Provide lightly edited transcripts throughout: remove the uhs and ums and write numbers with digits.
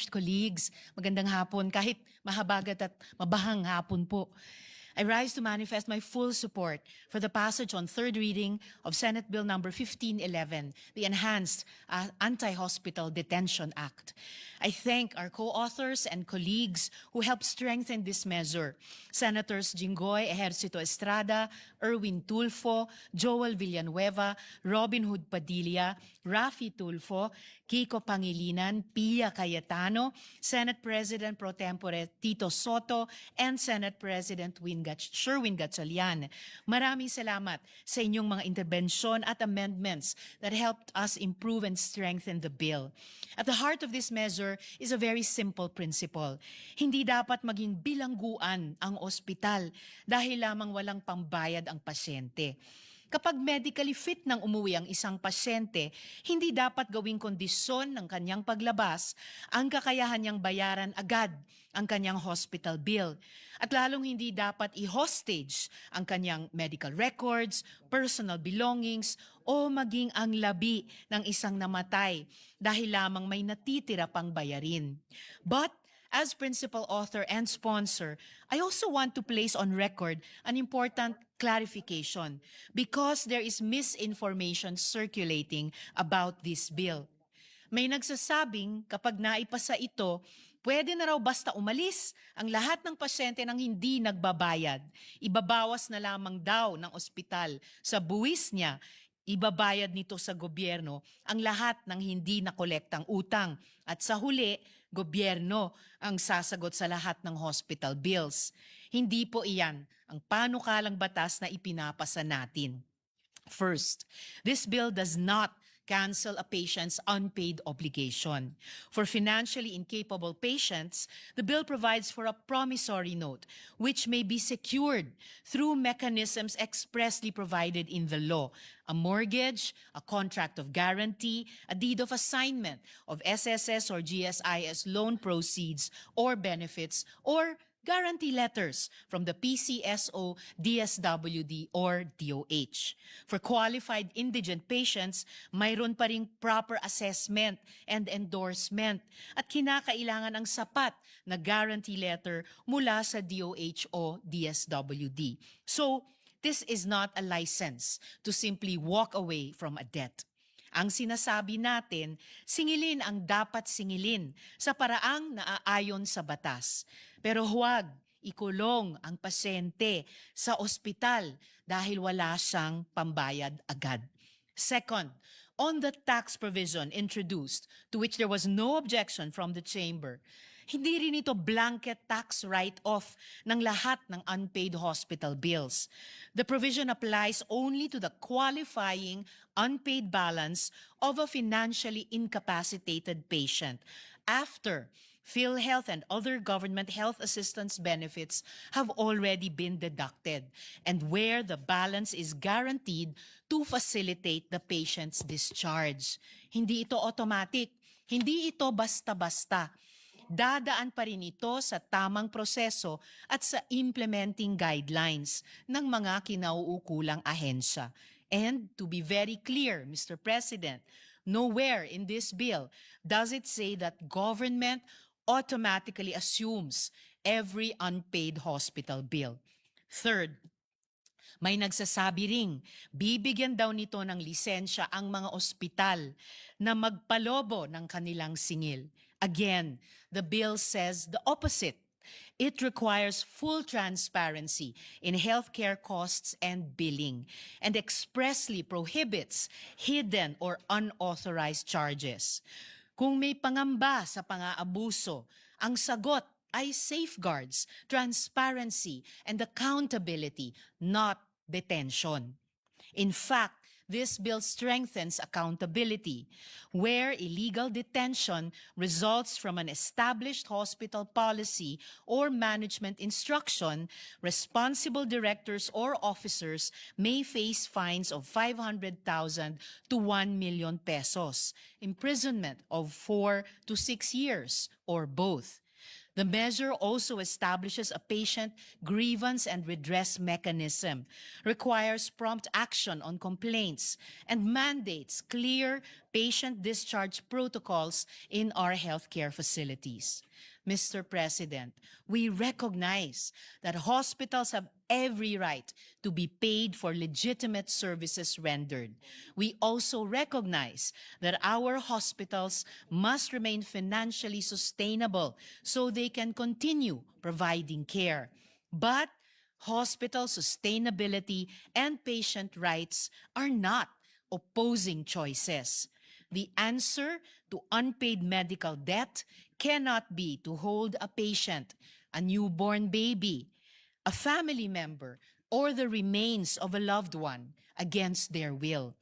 Colleagues, magandang hapon kahit mahabagat at mabahang hapon po. I rise to manifest my full support for the passage on third reading of Senate Bill number 1511, the Enhanced Anti-Hospital Detention Act. I thank our co-authors and colleagues who helped strengthen this measure. Senators Jinggoy Ejercito Estrada, Erwin Tulfo, Joel Villanueva, Robin Hood Padilla, Rafi Tulfo, Kiko Pangilinan, Pia Cayetano, Senate President Pro Tempore Tito Soto, and Senate President Sherwin Gatchalian. Maraming salamat sa inyong mga interbensyon at amendments that helped us improve and strengthen the bill. At the heart of this measure is a very simple principle. Hindi dapat maging bilangguan ang ospital dahil lamang walang pambayad ang pasyente. Kapag medically fit nang umuwi ang isang pasyente, hindi dapat gawing kondisyon ng kanyang paglabas ang kakayahan niyang bayaran agad ang kanyang hospital bill. At lalong hindi dapat i-hostage ang kanyang medical records, personal belongings, o maging ang labi ng isang namatay dahil lamang may natitira pang bayarin. But as principal author and sponsor, I also want to place on record an important clarification because there is misinformation circulating about this bill. May nagsasabing kapag naipasa ito, pwede na raw basta umalis ang lahat ng pasyente nang hindi nagbabayad. Ibabawas na lamang daw ng ospital sa buwis niya, ibabayad nito sa gobyerno ang lahat ng hindi nakolektang utang. At sa huli, gobyerno ang sasagot sa lahat ng hospital bills. Hindi po iyan ang panukalang batas na ipinapasa natin. First, this bill does not cancel a patient's unpaid obligation. For financially incapable patients, the bill provides for a promissory note which may be secured through mechanisms expressly provided in the law: a mortgage, a contract of guarantee, a deed of assignment of SSS or GSIS loan proceeds or benefits, or guarantee letters from the PCSO, DSWD, or DOH. For qualified indigent patients, mayroon pa ring proper assessment and endorsement at kinakailangan ang sapat na guarantee letter mula sa DOH o DSWD. So, this is not a license to simply walk away from a debt. Ang sinasabi natin, singilin ang dapat singilin sa paraang naaayon sa batas. Pero huwag ikulong ang pasyente sa ospital dahil wala siyang pambayad agad. Second, on the tax provision introduced, to which there was no objection from the chamber, hindi rin ito blanket tax write-off ng lahat ng unpaid hospital bills. The provision applies only to the qualifying unpaid balance of a financially incapacitated patient after PhilHealth and other government health assistance benefits have already been deducted and where the balance is guaranteed to facilitate the patient's discharge. Hindi ito automatic, hindi ito basta-basta. Dadaan pa rin ito sa tamang proseso at sa implementing guidelines ng mga kinauukulang ahensya. And to be very clear, Mr. President, nowhere in this bill does it say that government automatically assumes every unpaid hospital bill. Third, may nagsasabi ring bibigyan daw nito ng lisensya ang mga ospital na magpalobo ng kanilang singil. Again, the bill says the opposite. It requires full transparency in healthcare costs and billing and expressly prohibits hidden or unauthorized charges. Kung may pangamba sa pang-aabuso, ang sagot ay safeguards, transparency, and accountability, not detention. In fact, this bill strengthens accountability, where illegal detention results from an established hospital policy or management instruction. Responsible directors or officers may face fines of 500,000 to 1 million pesos, imprisonment of 4 to 6 years, or both. The measure also establishes a patient grievance and redress mechanism, requires prompt action on complaints, and mandates clear patient discharge protocols in our healthcare facilities. Mr. President, we recognize that hospitals have every right to be paid for legitimate services rendered. We also recognize that our hospitals must remain financially sustainable so they can continue providing care. But hospital sustainability and patient rights are not opposing choices. The answer to unpaid medical debt cannot be to hold a patient, a newborn baby, a family member, or the remains of a loved one against their will.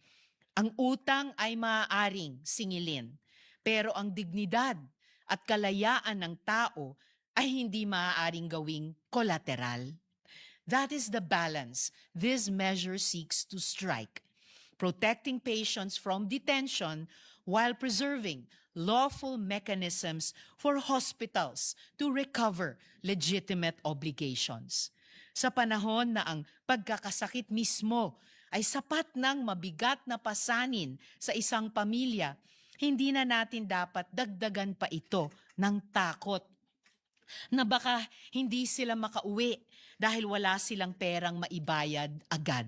Ang utang ay maaaring singilin, pero ang dignidad at kalayaan ng tao ay hindi maaaring gawing kolateral. That is the balance this measure seeks to strike, protecting patients from detention while preserving lawful mechanisms for hospitals to recover legitimate obligations. Sa panahon na ang pagkakasakit mismo ay sapat ng mabigat na pasanin sa isang pamilya, hindi na natin dapat dagdagan pa ito ng takot na baka hindi sila makauwi dahil wala silang perang maibayad agad.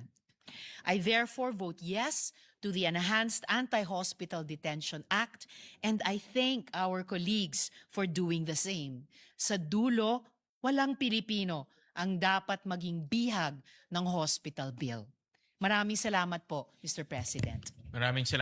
I therefore vote yes to the Enhanced Anti-Hospital Detention Act, and I thank our colleagues for doing the same. Sa dulo, walang Pilipino ang dapat maging bihag ng hospital bill. Maraming salamat po, Mr. President. Maraming salamat.